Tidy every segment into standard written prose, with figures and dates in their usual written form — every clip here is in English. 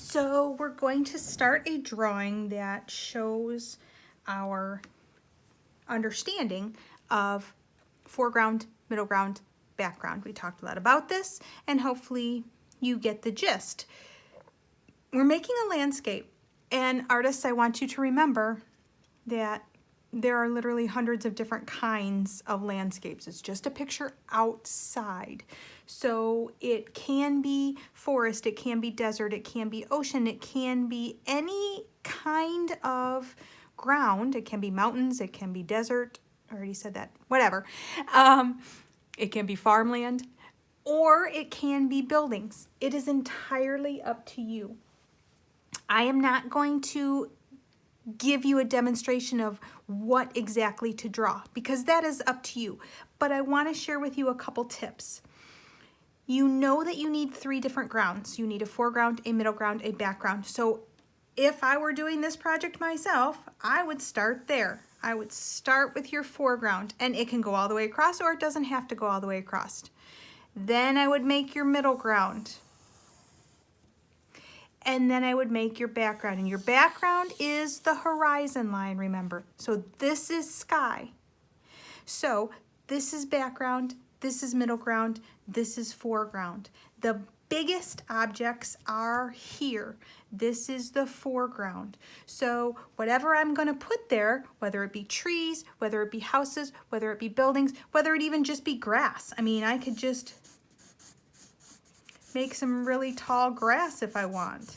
So we're going to start a drawing that shows our understanding of foreground, middle ground, background. We talked a lot about this and hopefully you get the gist. We're making a landscape, and artists, I want you to remember that there are literally hundreds of different kinds of landscapes. It's just a picture outside. So it can be forest, it can be desert, it can be ocean, it can be any kind of ground. It can be mountains, it can be desert. I already said that, whatever. It can be farmland, or it can be buildings. It is entirely up to you. I am not going to give you a demonstration of what exactly to draw because that is up to you. But I want to share with you a couple tips. You know that you need 3 different grounds. You need a foreground, a middle ground, a background. So if I were doing this project myself, I would start there. I would start with your foreground, and it can go all the way across or it doesn't have to go all the way across. Then I would make your middle ground. And then I would make your background. And your background is the horizon line, remember. So this is sky. So this is background, this is middle ground, this is foreground. The biggest objects are here. This is the foreground. So whatever I'm going to put there, whether it be trees, whether it be houses, whether it be buildings, whether it even just be grass. I mean, I could just make some really tall grass if I want.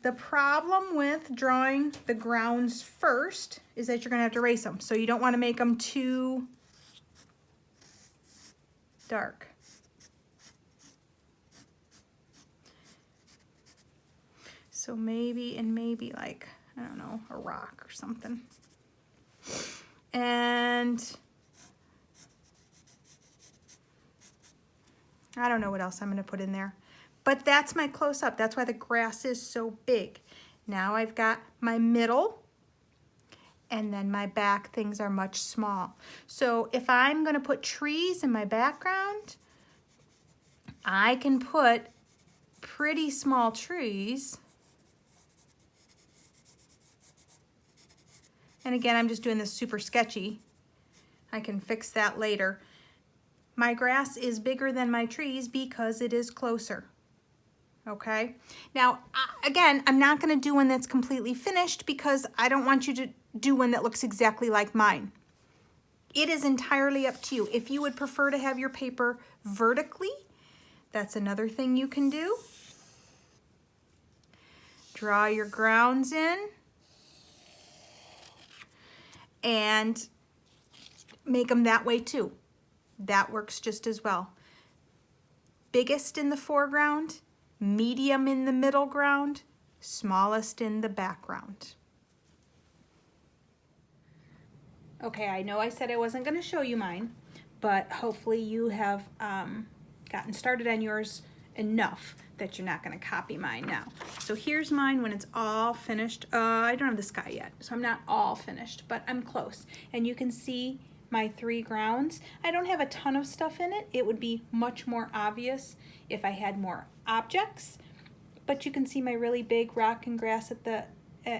The problem with drawing the grounds first is that you're going to have to erase them. So you don't want to make them too dark. So maybe like, I don't know, a rock or something. And I don't know what else I'm going to put in there. But that's my close-up. That's why the grass is so big. Now I've got my middle, and then my back things are much small. So if I'm going to put trees in my background, I can put pretty small trees. And again, I'm just doing this super sketchy. I can fix that later. My grass is bigger than my trees because it is closer. Okay, now again, I'm not going to do one that's completely finished because I don't want you to do one that looks exactly like mine. It is entirely up to you. If you would prefer to have your paper vertically, that's another thing you can do. Draw your grounds in and make them that way too. That works just as well. Biggest in the foreground, medium in the middle ground, smallest in the background. Okay, I know I said I wasn't going to show you mine, but hopefully you have gotten started on yours enough that you're not going to copy mine now. So here's mine when it's all finished. I don't have the sky yet, so I'm not all finished, but I'm close. And you can see my 3 grounds. I don't have a ton of stuff in it. It would be much more obvious if I had more objects, but you can see my really big rock and grass at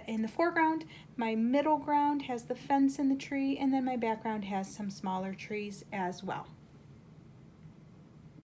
in the foreground. My middle ground has the fence and the tree, and then my background has some smaller trees as well.